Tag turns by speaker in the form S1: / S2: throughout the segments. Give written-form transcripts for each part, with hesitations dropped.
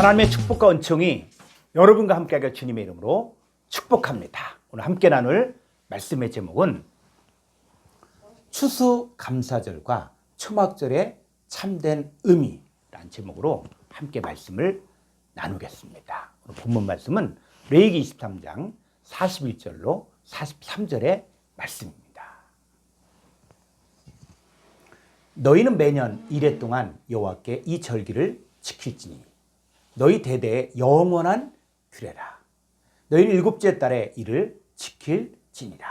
S1: 하나님의 축복과 은총이 여러분과 함께하길 주님의 이름으로 축복합니다. 오늘 함께 나눌 말씀의 제목은 추수감사절과 초막절의 참된 의미라는 제목으로 함께 말씀을 나누겠습니다. 오늘 본문 말씀은 레위기 23장 41절로 43절의 말씀입니다. 너희는 매년 이래 동안 여호와께 이 절기를 지킬지니 너희 대대에 영원한 규례라. 너희는 일곱째 달에 이를 지킬지니라.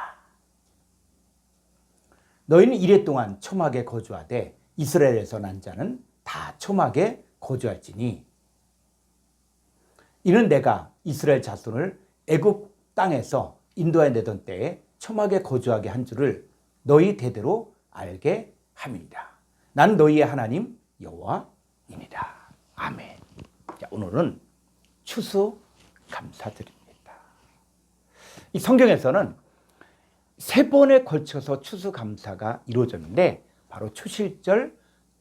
S1: 너희는 이래 동안 초막에 거주하되 이스라엘에서 난 자는 다 초막에 거주할지니 이는 내가 이스라엘 자손을 애굽 땅에서 인도하여 내던 때에 초막에 거주하게 한 줄을 너희 대대로 알게 함이니라. 난 너희의 하나님 여호와입니다. 아멘. 자, 오늘은 추수감사절입니다. 이 성경에서는 세 번에 걸쳐서 추수감사가 이루어졌는데 바로 초실절,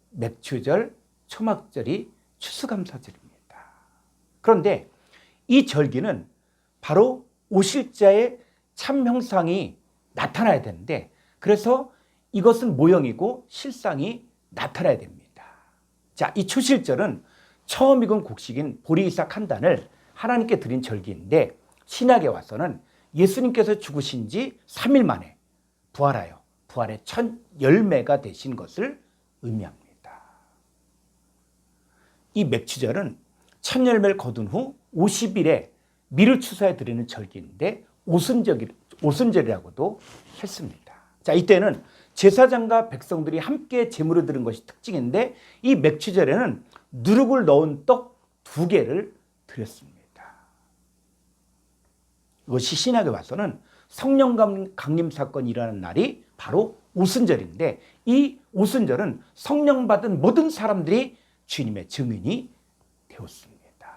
S1: 맥추절, 초막절이 추수감사절입니다. 그런데 이 절기는 바로 오실자의 참 형상이 나타나야 되는데 그래서 이것은 모형이고 실상이 나타나야 됩니다. 자, 이 초실절은 처음 익은 곡식인 보리 이삭 한 단을 하나님께 드린 절기인데 신약에 와서는 예수님께서 죽으신 지 3일 만에 부활하여 부활의 첫 열매가 되신 것을 의미합니다. 이 맥추절은 첫 열매를 거둔 후 50일에 밀을 추수해 드리는 절기인데 오순절이라고도 했습니다. 자, 이때는 제사장과 백성들이 함께 제물을 드린 것이 특징인데 이 맥추절에는 누룩을 넣은 떡 2개를 드렸습니다. 이것이 신약에 와서는 성령 강림 사건이 일어나는 날이 바로 오순절인데 이 오순절은 성령 받은 모든 사람들이 주님의 증인이 되었습니다.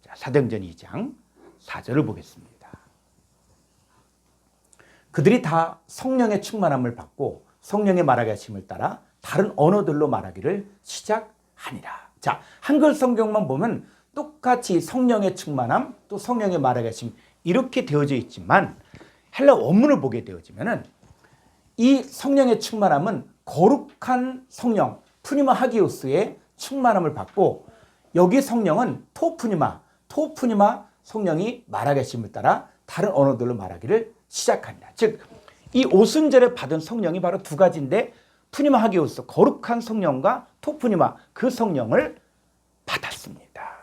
S1: 자, 사도행전 2장 4절을 보겠습니다. 그들이 다 성령의 충만함을 받고 성령의 말하게 하심을 따라 다른 언어들로 말하기를 시작하니라. 자, 한글 성경만 보면 똑같이 성령의 충만함 또 성령의 말하게 하심 이렇게 되어져 있지만 헬라 원문을 보게 되어지면은 이 성령의 충만함은 거룩한 성령 푸니마 하기오스의 충만함을 받고 여기 성령은 토푸니마 성령이 말하게 하심을 따라 다른 언어들로 말하기를 시작합니다. 즉 이 오순절에 받은 성령이 바로 두 가지인데 푸니마 하기오스 거룩한 성령과 토푸니마 그 성령을 받았습니다.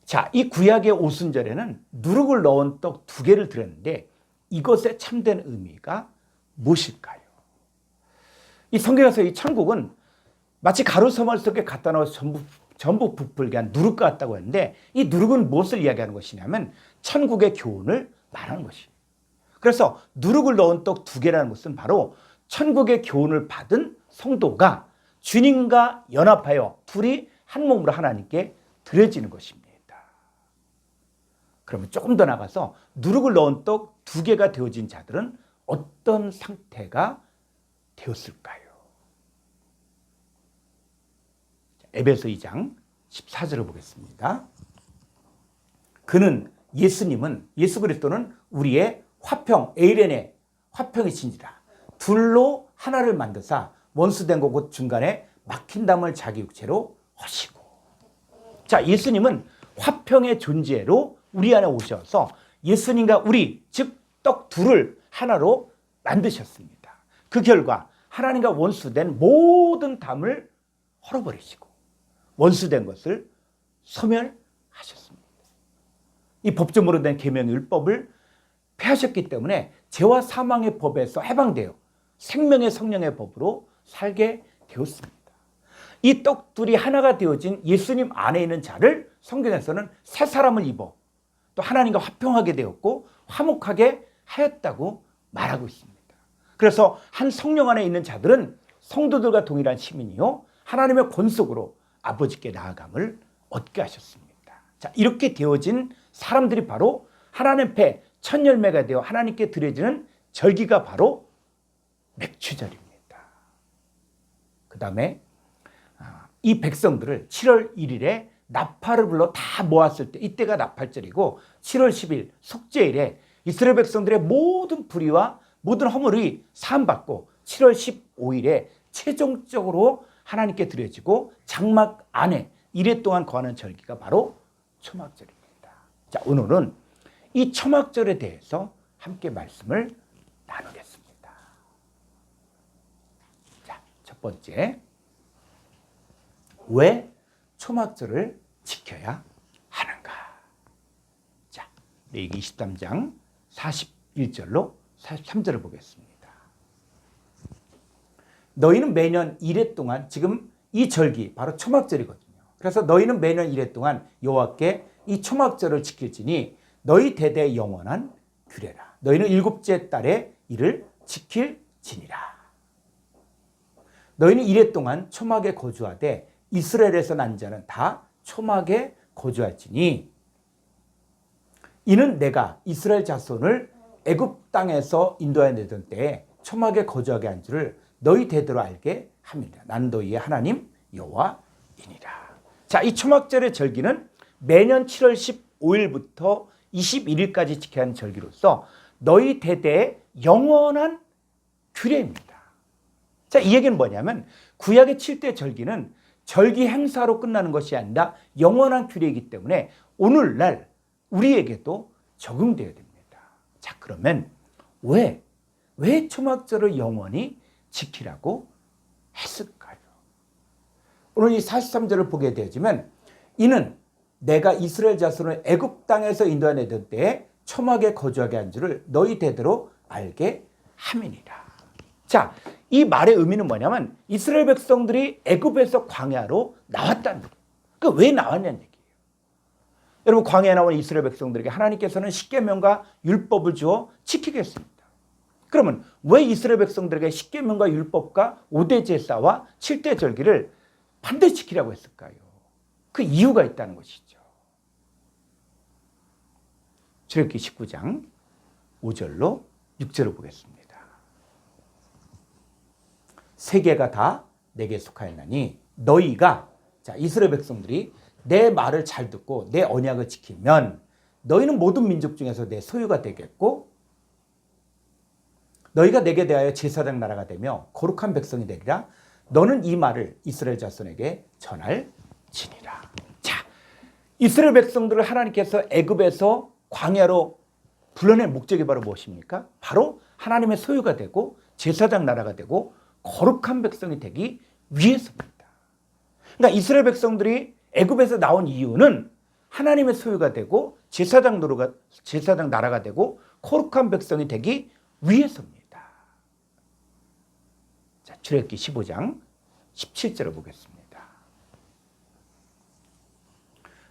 S1: 자, 이 구약의 오순절에는 누룩을 넣은 떡 2개를 드렸는데 이것의 참된 의미가 무엇일까요? 이 성경에서 이 천국은 마치 가루서말 속에 갖다 넣어서 전부 부풀게 한 누룩 같다고 했는데 이 누룩은 무엇을 이야기하는 것이냐면 천국의 교훈을 말하는 것입니다. 그래서 누룩을 넣은 떡 2개라는 것은 바로 천국의 교훈을 받은 성도가 주님과 연합하여 둘이 한 몸으로 하나님께 드려지는 것입니다. 그러면 조금 더 나가서 누룩을 넣은 떡 2개가 되어진 자들은 어떤 상태가 되었을까요? 에베소 2장 14절을 보겠습니다. 그는 예수 그리스도는 우리의 화평 에이렌의 화평이신지라 둘로 하나를 만드사 원수된 것 곧 중간에 막힌 담을 자기 육체로 하시고. 자, 예수님은 화평의 존재로 우리 안에 오셔서 예수님과 우리 즉 떡 둘을 하나로 만드셨습니다. 그 결과 하나님과 원수된 모든 담을 헐어버리시고 원수된 것을 소멸하셨습니다. 이 법조문으로 된 계명의 율법을 폐하셨기 때문에 죄와 사망의 법에서 해방되어 생명의 성령의 법으로 살게 되었습니다. 이 떡둘이 하나가 되어진 예수님 안에 있는 자를 성경에서는 새 사람을 입어 또 하나님과 화평하게 되었고 화목하게 하였다고 말하고 있습니다. 그래서 한 성령 안에 있는 자들은 성도들과 동일한 시민이요 하나님의 권속으로 아버지께 나아감을 얻게 하셨습니다. 자, 이렇게 되어진 사람들이 바로 하나님 앞에 첫 열매가 되어 하나님께 드려지는 절기가 바로 맥추절입니다. 그 다음에 이 백성들을 7월 1일에 나팔을 불러 다 모았을 때 이때가 나팔절이고 7월 10일 속죄일에 이스라엘 백성들의 모든 불의와 모든 허물이 사함받고 7월 15일에 최종적으로 하나님께 드려지고 장막 안에 이래 동안 거하는 절기가 바로 초막절입니다. 자, 오늘은 이 초막절에 대해서 함께 말씀을 나누겠습니다. 자, 첫 번째, 왜 초막절을 지켜야 하는가? 자, 레위기 23장 41절로 43절을 보겠습니다. 너희는 매년 이래 동안, 지금 이 절기 바로 초막절이거든요. 그래서 너희는 매년 이래 동안 여호와께 이 초막절을 지킬지니 너희 대대 영원한 규례라. 너희는 일곱째 달에 이를 지킬지니라. 너희는 이래 동안 초막에 거주하되 이스라엘에서 난 자는 다 초막에 거주할지니 이는 내가 이스라엘 자손을 애굽 땅에서 인도하여 내던 때에 초막에 거주하게 한 줄을 너희 대대로 알게 합니다. 나는 너희의 하나님 여호와이니라. 자, 이 초막절의 절기는 매년 7월 15일부터 21일까지 지켜야 하는 절기로서 너희 대대의 영원한 규례입니다. 자, 이 얘기는 뭐냐면 구약의 7대 절기는 절기 행사로 끝나는 것이 아니라 영원한 규례이기 때문에 오늘날 우리에게도 적용되어야 됩니다. 자, 그러면 왜 초막절을 영원히 지키라고 했을까요? 오늘 이 43절을 보게 되지만 이는 내가 이스라엘 자손을 애굽 땅에서 인도하내던 때에 초막에 거주하게 한 줄을 너희 대대로 알게 함이니라. 자, 이 말의 의미는 뭐냐면 이스라엘 백성들이 애굽에서 광야로 나왔다는 거예요. 그러니까 왜 나왔냐는 얘기예요. 여러분, 광야에 나온 이스라엘 백성들에게 하나님께서는 십계명과 율법을 주어 지키게 했습니다. 그러면 왜 이스라엘 백성들에게 십계명과 율법과 5대 제사와 7대 절기를 반드시 지키라고 했을까요? 그 이유가 있다는 것이죠. 출애굽기 19장 5절로 6절을 보겠습니다. 세계가 다 내게 속하였나니 너희가, 자, 이스라엘 백성들이 내 말을 잘 듣고 내 언약을 지키면 너희는 모든 민족 중에서 내 소유가 되겠고 너희가 내게 대하여 제사장 나라가 되며 거룩한 백성이 되리라. 너는 이 말을 이스라엘 자손에게 전할지니라. 자, 이스라엘 백성들을 하나님께서 애굽에서 광야로 불러낸 목적이 바로 무엇입니까? 바로 하나님의 소유가 되고 제사장 나라가 되고 거룩한 백성이 되기 위해서입니다. 그러니까 이스라엘 백성들이 애굽에서 나온 이유는 하나님의 소유가 되고 제사장 나라가 되고 거룩한 백성이 되기 위해서입니다. 자, 출애굽기 15장 17절을 보겠습니다.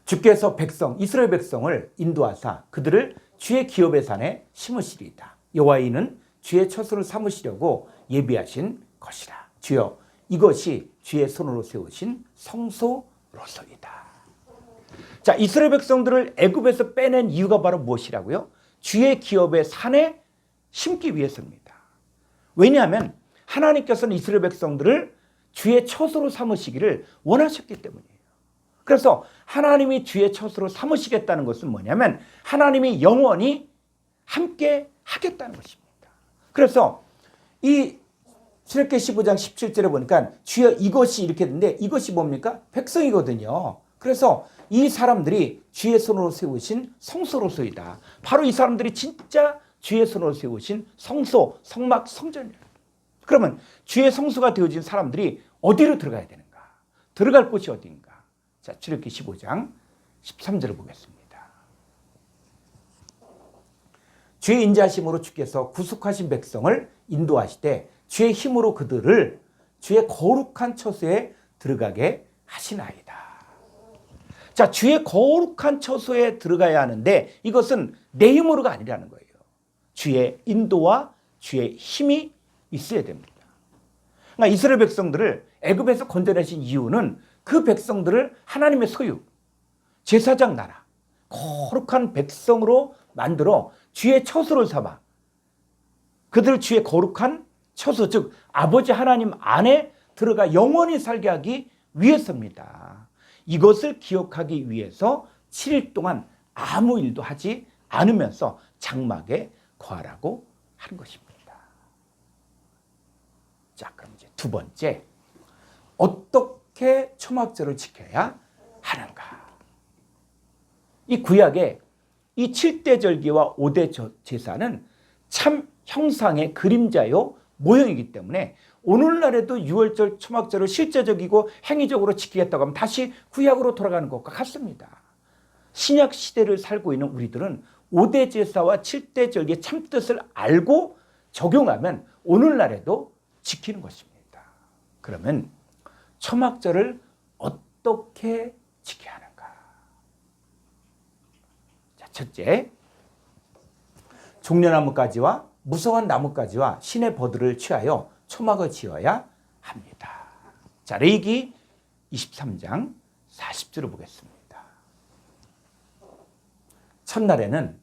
S1: 주께서 이스라엘 백성을 인도하사 그들을 주의 기업의 산에 심으시리이다. 여호와의 이는 주의 처소를 삼으시려고 예비하신 것이라. 주여, 이것이 주의 손으로 세우신 성소로서이다. 자, 이스라엘 백성들을 애굽에서 빼낸 이유가 바로 무엇이라고요? 주의 기업의 산에 심기 위해서입니다. 왜냐하면 하나님께서는 이스라엘 백성들을 주의 처소로 삼으시기를 원하셨기 때문이에요. 그래서 하나님이 주의 처소로 삼으시겠다는 것은 뭐냐면 하나님이 영원히 함께 하겠다는 것입니다. 그래서 이 출애굽기 15장 17절에 보니까 주여, 이것이 이렇게 되는데 이것이 뭡니까? 백성이거든요. 그래서 이 사람들이 주의 손으로 세우신 성소로서이다. 바로 이 사람들이 진짜 주의 손으로 세우신 성소, 성막, 성전이에요. 그러면 주의 성소가 되어진 사람들이 어디로 들어가야 되는가? 들어갈 곳이 어디인가? 자, 출애굽기 15장 13절을 보겠습니다. 주의 인자하심으로 주께서 구속하신 백성을 인도하시되 주의 힘으로 그들을 주의 거룩한 처소에 들어가게 하시나이다. 자, 주의 거룩한 처소에 들어가야 하는데 이것은 내 힘으로가 아니라는 거예요. 주의 인도와 주의 힘이 있어야 됩니다. 그러니까 이스라엘 백성들을 애굽에서 건져내신 이유는 그 백성들을 하나님의 소유, 제사장 나라, 거룩한 백성으로 만들어 주의 처소를 삼아 그들을 주의 거룩한 처소, 즉 아버지 하나님 안에 들어가 영원히 살게 하기 위해서입니다. 이것을 기억하기 위해서 7일 동안 아무 일도 하지 않으면서 장막에 거하라고 하는 것입니다. 자, 그럼 이제 두 번째, 어떻게 초막절을 지켜야 하는가? 이 구약의 이 7대 절기와 5대 제사는 참 형상의 그림자요 모형이기 때문에 오늘날에도 6월절 초막절을 실제적이고 행위적으로 지키겠다고 하면 다시 구약으로 돌아가는 것과 같습니다. 신약 시대를 살고 있는 우리들은 5대 제사와 7대 절기의 참뜻을 알고 적용하면 오늘날에도 지키는 것입니다. 그러면 초막절을 어떻게 지켜야 하는가? 자, 첫째, 종려나무가지와 무성한 나무가지와 신의 버들을 취하여 초막을 지어야 합니다. 자, 레위기 23장 40절을 보겠습니다. 첫날에는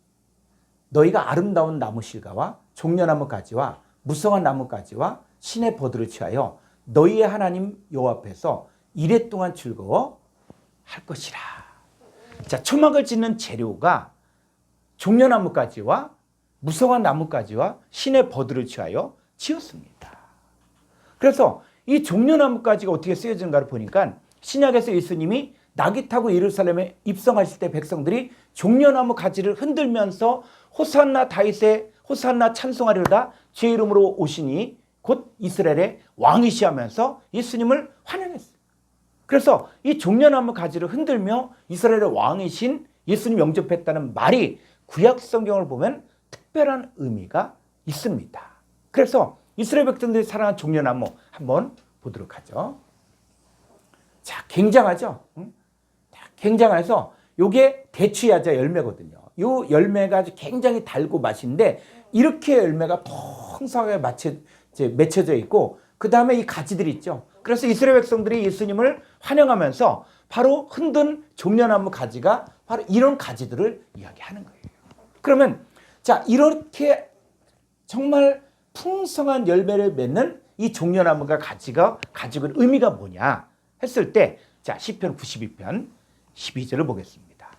S1: 너희가 아름다운 나무 실과와 종려나무 가지와 무성한 나무 가지와 신의 버들을 취하여 너희의 하나님 여호와 앞에서 이레 동안 즐거워 할 것이라. 자, 초막을 짓는 재료가 종려나무 가지와 무성한 나무 가지와 신의 버들을 취하여 지었습니다. 그래서 이 종려나무 가지가 어떻게 쓰여지는가를 보니까 신약에서 예수님이 낙이 타고 예루살렘에 입성하실 때 백성들이 종려나무 가지를 흔들면서 호산나 다윗의 호산나 찬송하리로다 주의 이름으로 오시니 곧 이스라엘의 왕이시하면서 예수님을 환영했어요. 그래서 이 종려나무 가지를 흔들며 이스라엘의 왕이신 예수님 영접했다는 말이 구약 성경을 보면 특별한 의미가 있습니다. 그래서 이스라엘 백성들이 사랑한 종려나무 한번 보도록 하죠. 자, 굉장하죠? 굉장해서 이게 대추야자 열매거든요. 이 열매가 아주 굉장히 달고 맛있는데 이렇게 열매가 풍성하게 맺혀져 있고 그 다음에 이 가지들이 있죠. 그래서 이스라엘 백성들이 예수님을 환영하면서 바로 흔든 종려나무 가지가 바로 이런 가지들을 이야기하는 거예요. 그러면 자, 이렇게 정말 풍성한 열매를 맺는 이 종려나무가 가지가 가지고 있는 의미가 뭐냐 했을 때 자, 시편 92편 12절을 보겠습니다.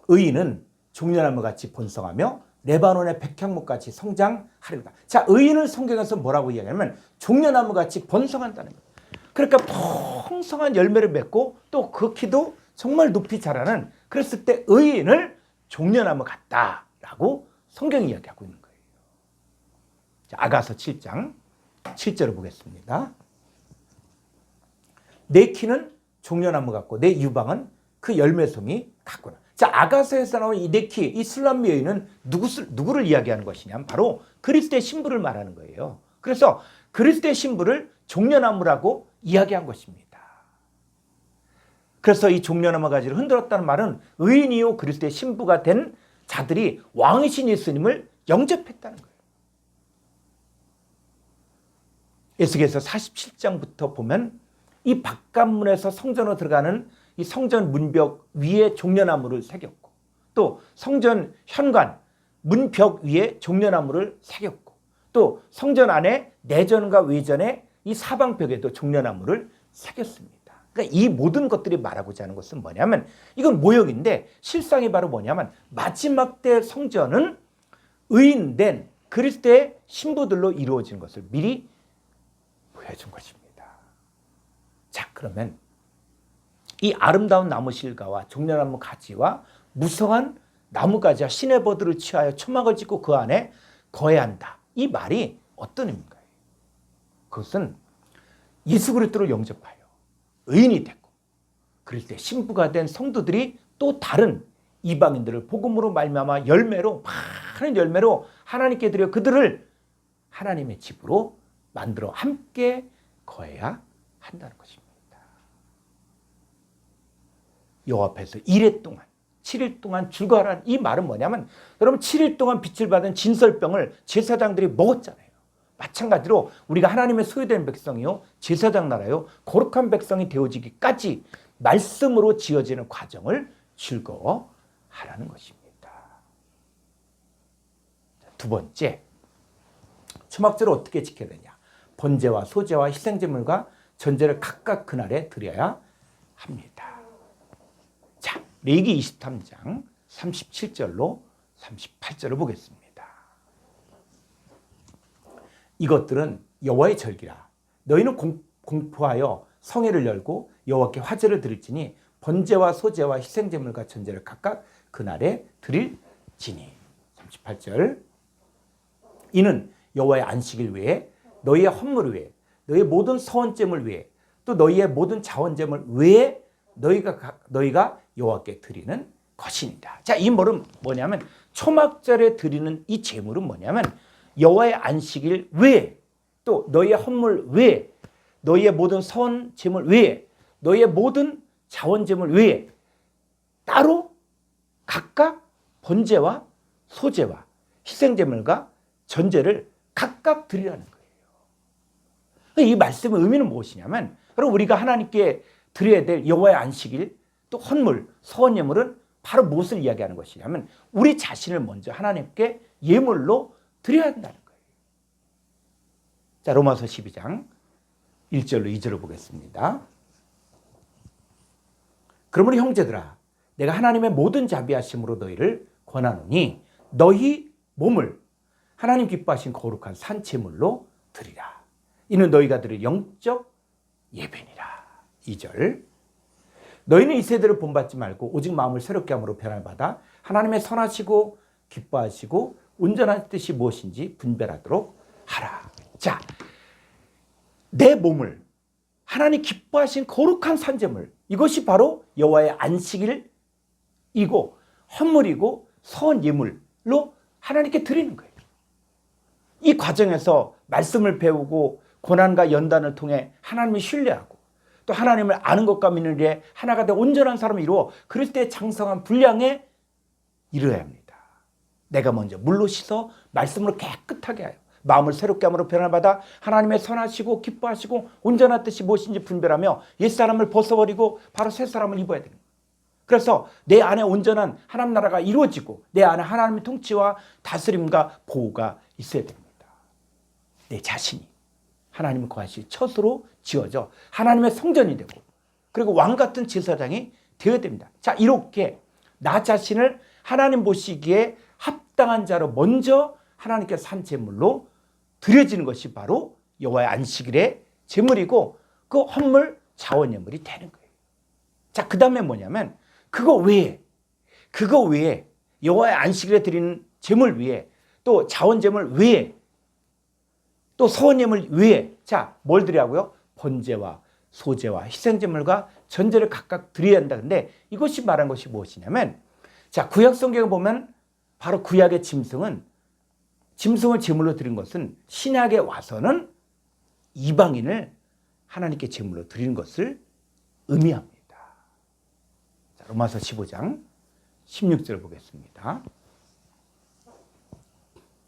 S1: 의인은 종려나무같이 번성하며 레바논의 백향목같이 성장하리로다. 자, 의인을 성경에서 뭐라고 이야기하냐면 종려나무같이 번성한다는 거예요. 그러니까 풍성한 열매를 맺고 또 그 키도 정말 높이 자라는, 그랬을 때 의인을 종려나무 같다라고 성경이 이야기하고 있는 거예요. 자, 아가서 7장 7절을 보겠습니다. 내 키는 종려나무 같고 내 유방은 그 열매송이 같구나. 자, 아가서에서 나온 이 내 키, 이 술람미 여인은 누구를 이야기하는 것이냐? 바로 그리스도의 신부를 말하는 거예요. 그래서 그리스도의 신부를 종려나무라고 이야기한 것입니다. 그래서 이 종려나무 가지를 흔들었다는 말은 의인이요 그리스도의 신부가 된 자들이 왕이신 예수님을 영접했다는 거예요. 에스겔서 47장부터 보면 이 바깥문에서 성전으로 들어가는 이 성전 문벽 위에 종려나무를 새겼고, 또 성전 현관 문벽 위에 종려나무를 새겼고, 또 성전 안에 내전과 외전에 이 사방벽에도 종려나무를 새겼습니다. 그러니까 이 모든 것들이 말하고자 하는 것은 뭐냐면, 이건 모형인데 실상이 바로 뭐냐면 마지막 때 성전은 의인된 그리스도의 신부들로 이루어진 것을 미리 보여준 것입니다. 자, 그러면 이 아름다운 나무 실과와 종려나무 가지와 무성한 나무가지와 신의 버들을 취하여 초막을 짓고 그 안에 거해야 한다. 이 말이 어떤 의미인가요? 그것은 예수 그리스도를 영접하여 의인이 됐고 그리스도의 신부가 된 성도들이 또 다른 이방인들을 복음으로 말미암아 열매로, 많은 열매로 하나님께 드려 그들을 하나님의 집으로 만들어 함께 거해야 한다는 것입니다. 여호와 앞에서 이레 동안 7일 동안 즐거워하라는 이 말은 뭐냐면, 여러분 7일 동안 빛을 받은 진설병을 제사장들이 먹었잖아요. 마찬가지로 우리가 하나님의 소유된 백성이요 제사장 나라요 거룩한 백성이 되어지기까지 말씀으로 지어지는 과정을 즐거워하라는 것입니다. 두 번째, 초막절을 어떻게 지켜야 되냐? 번제와 소제와 희생제물과 전제를 각각 그날에 드려야 합니다. 자, 레위기 23장 37절로 38절을 보겠습니다. 이것들은 여호와의 절기라. 너희는 공포하여 성회를 열고 여호와께 화제를 드릴지니 번제와 소제와 희생제물과 전제를 각각 그날에 드릴지니. 38절. 이는 여호와의 안식일 외에 너희의 헌물을 위해 너희의 모든 서원제물 외에 또 너희의 모든 자원제물 외에 너희가 여호와께 드리는 것이니라. 자, 이 말은 뭐냐면 초막절에 드리는 이 제물은 뭐냐면 여호와의 안식일 외에 또 너희의 헌물 외에 너희의 모든 서원제물 외에 너희의 모든 자원제물 외에 따로 각각 번제와 소제와 희생제물과 전제를 각각 드리라는 거예요. 이 말씀의 의미는 무엇이냐면 바로 우리가 하나님께 드려야 될 여호와의 안식일 또 헌물, 서원예물은 바로 무엇을 이야기하는 것이냐면 우리 자신을 먼저 하나님께 예물로 드려야 한다는 거예요. 자, 로마서 12장 1절로 2절을 보겠습니다. 그러므로 형제들아 내가 하나님의 모든 자비하심으로 너희를 권하노니 너희 몸을 하나님 기뻐하신 거룩한 산제물로 드리라. 이는 너희가 드릴 영적 예배니라. 2절. 너희는 이 세대를 본받지 말고 오직 마음을 새롭게 함으로 변화를 받아 하나님의 선하시고 기뻐하시고 온전한 뜻이 무엇인지 분별하도록 하라. 자, 내 몸을 하나님 기뻐하신 거룩한 산제물, 이것이 바로 여호와의 안식일이고 헌물이고 서원 예물로 하나님께 드리는 거예요. 이 과정에서 말씀을 배우고 고난과 연단을 통해 하나님을 신뢰하고 또 하나님을 아는 것과 믿는 일에 하나가 되어 온전한 사람을 이루어 그리스도의 장성한 분량에 이르어야 합니다. 내가 먼저 물로 씻어 말씀으로 깨끗하게 하여 마음을 새롭게 함으로 변화를 받아 하나님의 선하시고 기뻐하시고 온전한 뜻이 무엇인지 분별하며 옛사람을 벗어버리고 바로 새사람을 입어야 됩니다. 그래서 내 안에 온전한 하나님 나라가 이루어지고 내 안에 하나님의 통치와 다스림과 보호가 있어야 됩니다. 내 자신이 하나님을 거하실 처소로 지어져 하나님의 성전이 되고 그리고 왕같은 제사장이 되어야 됩니다. 자, 이렇게 나 자신을 하나님 보시기에 합당한 자로 먼저 하나님께 산 제물로 드려지는 것이 바로 여호와의 안식일의 제물이고 그 헌물 자원 예물이 되는 거예요. 자, 그 다음에 뭐냐면 그거 외에 여호와의 안식일에 드리는 제물 외에 또 자원 제물 외에 또 서원 예물 외에 자, 뭘 드리라고요? 번제와 소제와 희생제물과 전제를 각각 드려야 한다. 근데 이것이 말한 것이 무엇이냐면 자, 구약 성경을 보면 바로 구약의 짐승을 제물로 드린 것은 신약에 와서는 이방인을 하나님께 제물로 드리는 것을 의미합니다. 자, 로마서 15장 16절 보겠습니다.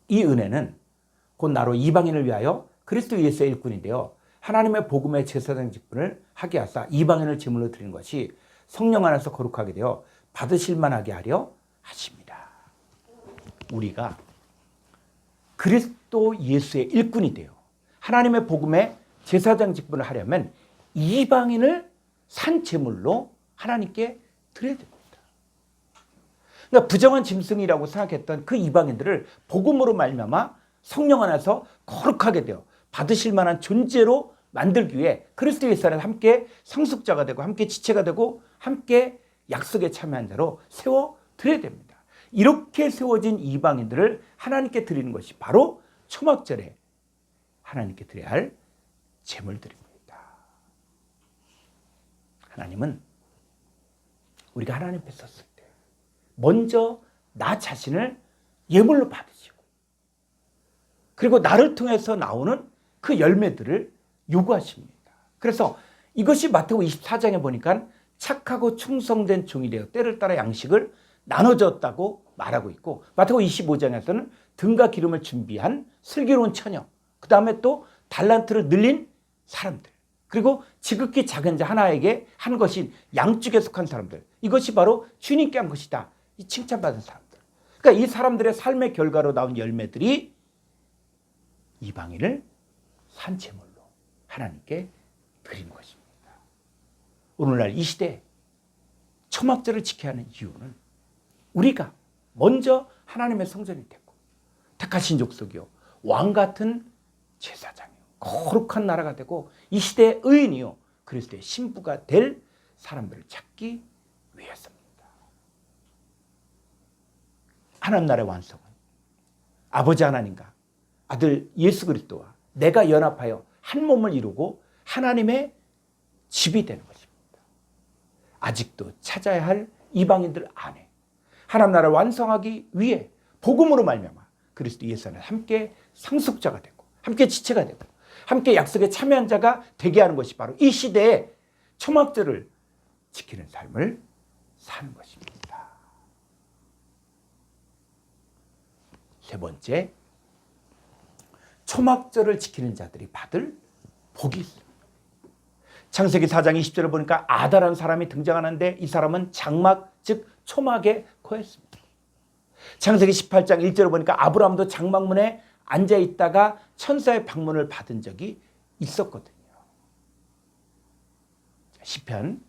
S1: 이 은혜는 곧 나로 이방인을 위하여 그리스도 예수의 일꾼이 되어 하나님의 복음의 제사장 직분을 하게 하사 이방인을 제물로 드리는 것이 성령 안에서 거룩하게 되어 받으실 만하게 하려 하십니다. 우리가 그리스도 예수의 일꾼이 되어 하나님의 복음의 제사장 직분을 하려면 이방인을 산 제물로 하나님께 드려야 됩니다. 그러니까 부정한 짐승이라고 생각했던 그 이방인들을 복음으로 말미암아 성령 안에서 거룩하게 되어 받으실 만한 존재로 만들기 위해 그리스도 예수 안에서 함께 상속자가 되고 함께 지체가 되고 함께 약속에 참여한 자로 세워드려야 됩니다. 이렇게 세워진 이방인들을 하나님께 드리는 것이 바로 초막절에 하나님께 드려야 할 제물들입니다. 하나님은 우리가 하나님 앞에 섰을 때 먼저 나 자신을 예물로 받으시고 그리고 나를 통해서 나오는 그 열매들을 요구하십니다. 그래서 이것이 마태복음 24장에 보니까 착하고 충성된 종이 되어 때를 따라 양식을 나눠줬다고 말하고 있고 마태복음 25장에서는 등과 기름을 준비한 슬기로운 처녀, 그 다음에 또 달란트를 늘린 사람들, 그리고 지극히 작은 자 하나에게 한 것인 양쪽에 속한 사람들, 이것이 바로 주님께 한 것이다. 이 칭찬받은 사람들. 그러니까 이 사람들의 삶의 결과로 나온 열매들이 이방인을 산채물로 하나님께 드리는 것입니다. 오늘날 이 시대에 초막절을 지켜야 하는 이유는 우리가 먼저 하나님의 성전이 됐고 택하신 족속이요 왕 같은 제사장이요 거룩한 나라가 되고 이 시대의 의인이요 그리스도의 신부가 될 사람들을 찾기 위해서입니다. 하나님 나라의 완성은 아버지 하나님과 아들 예수 그리스도와 내가 연합하여 한 몸을 이루고 하나님의 집이 되는 것입니다. 아직도 찾아야 할 이방인들 안에 하나님 나라를 완성하기 위해 복음으로 말미암아 그리스도 예수 안에 함께 상속자가 되고 함께 지체가 되고 함께 약속에 참여한 자가 되게 하는 것이 바로 이 시대에 초막절을 지키는 삶을 사는 것입니다. 세 번째, 초막절을 지키는 자들이 받을 복이 있습니다. 창세기 4장 20절을 보니까 아다라는 사람이 등장하는데 이 사람은 장막, 즉 초막에 거했습니다. 창세기 18장 1절을 보니까 아브라함도 장막문에 앉아있다가 천사의 방문을 받은 적이 있었거든요. 시편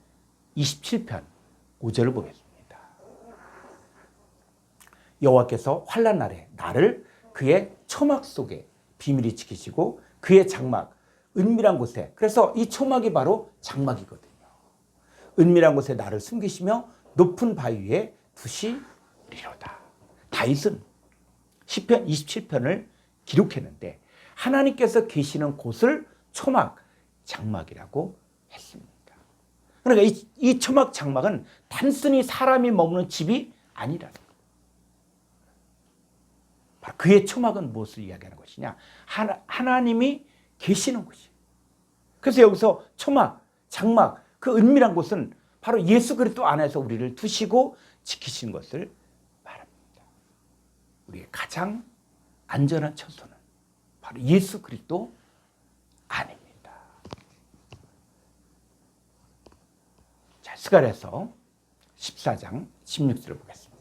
S1: 27편 5절을 보겠습니다. 여호와께서 환난 날에 나를 그의 초막 속에 비밀히 지키시고 그의 장막 은밀한 곳에, 그래서 이 초막이 바로 장막이거든요. 은밀한 곳에 나를 숨기시며 높은 바위 위에 두시리로다. 다윗은 시편 27편을 기록했는데 하나님께서 계시는 곳을 초막, 장막이라고 했습니다. 그러니까 이 초막, 장막은 단순히 사람이 머무는 집이 아니라는 거예요. 그의 초막은 무엇을 이야기하는 것이냐? 하나님이 계시는 곳이에요. 그래서 여기서 초막, 장막, 그 은밀한 곳은 바로 예수 그리스도 안에서 우리를 두시고 지키시는 것을 말합니다. 우리의 가장 안전한 처소는 바로 예수 그리스도 안입니다. 자, 스가랴서 14장 16절을 보겠습니다.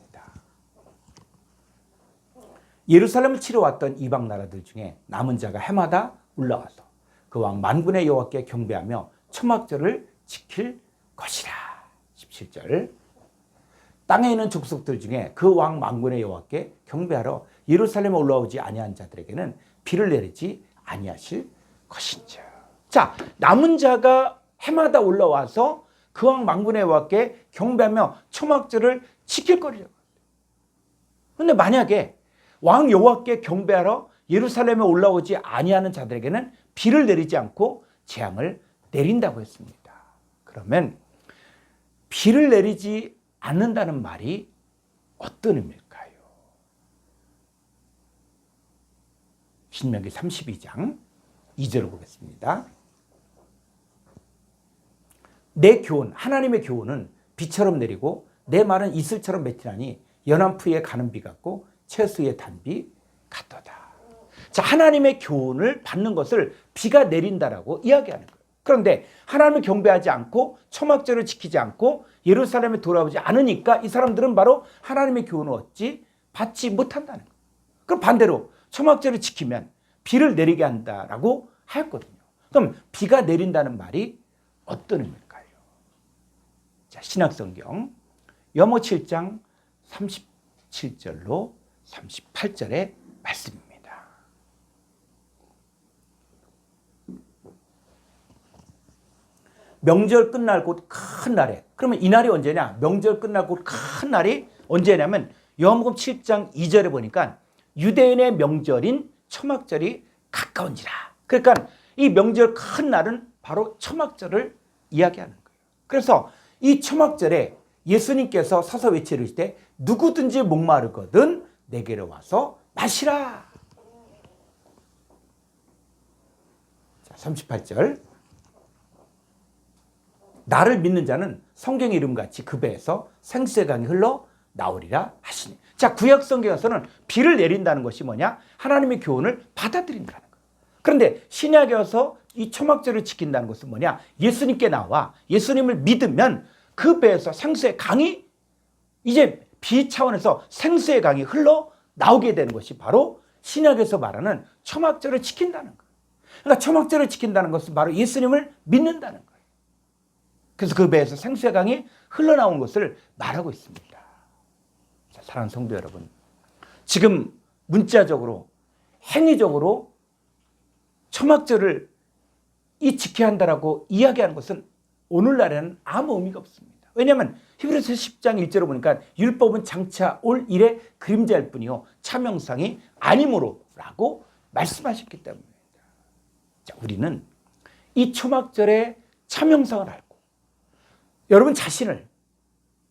S1: 예루살렘을 치러 왔던 이방 나라들 중에 남은 자가 해마다 올라와서 그 왕 만군의 여호와께 경배하며 초막절을 지킬 것이라. 17절. 땅에 있는 족속들 중에 그 왕 만군의 여호와께 경배하러 예루살렘에 올라오지 아니한 자들에게는 비를 내리지 아니하실 것인지라. 자, 남은 자가 해마다 올라와서 그 왕 만군의 여호와께 경배하며 초막절을 지킬 거리라고. 그런데 만약에 왕 여호와께 경배하러 예루살렘에 올라오지 아니하는 자들에게는 비를 내리지 않고 재앙을 내린다고 했습니다. 그러면 비를 내리지 않는다는 말이 어떤 의미일까요? 신명기 32장 2절을 보겠습니다. 내 교훈, 하나님의 교훈은 비처럼 내리고 내 말은 이슬처럼 맺히나니 연한 풀이에 가는 비 같고 채수의 단비 같도다. 자, 하나님의 교훈을 받는 것을 비가 내린다라고 이야기하는 거예요. 그런데 하나님을 경배하지 않고 초막절을 지키지 않고 예루살렘에 돌아오지 않으니까 이 사람들은 바로 하나님의 교훈을 받지 못한다는 거예요. 그럼 반대로 초막절을 지키면 비를 내리게 한다라고 하였거든요. 그럼 비가 내린다는 말이 어떤 의미일까요? 자, 신약성경 염호 7장 37절로 38절의 말씀입니다. 명절 끝날 곧 큰 날에, 그러면 이 날이 언제냐? 명절 끝날 곧 큰 날이 언제냐면 요한복음 7장 2절에 보니까 유대인의 명절인 초막절이 가까운지라. 그러니까 이 명절 큰 날은 바로 초막절을 이야기하는 거예요. 그래서 이 초막절에 예수님께서 서서 외치실 때 누구든지 목마르거든 내게로 와서 마시라. 자, 38절. 나를 믿는 자는 성경의 이름같이 그 배에서 생수의 강이 흘러 나오리라 하시니. 자, 구약 성경에서는 비를 내린다는 것이 뭐냐? 하나님의 교훈을 받아들인다는 거예요. 그런데 신약에 와서 이 초막절을 지킨다는 것은 뭐냐? 예수님께 나와 예수님을 믿으면 그 배에서 생수의 강이, 이제 비 차원에서 생수의 강이 흘러 나오게 되는 것이 바로 신약에서 말하는 초막절을 지킨다는 거예요. 그러니까 초막절을 지킨다는 것은 바로 예수님을 믿는다는 거예요. 그래서 그 배에서 생수의 강이 흘러나온 것을 말하고 있습니다. 자, 사랑하는 성도 여러분, 지금 문자적으로 행위적으로 초막절을 지켜야 한다라고 이야기하는 것은 오늘날에는 아무 의미가 없습니다. 왜냐하면 히브리서 10장 1절을 보니까 율법은 장차 올 일의 그림자일 뿐이요 차명상이 아니므로 라고 말씀하셨기 때문입니다. 자, 우리는 이 초막절의 차명상을 알고 여러분 자신을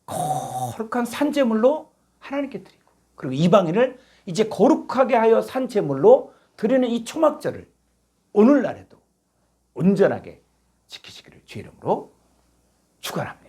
S1: 거룩한 산제물로 하나님께 드리고 그리고 이방인을 이제 거룩하게 하여 산제물로 드리는 이 초막절을 오늘날에도 온전하게 지키시기를 주의 이름으로 축원합니다.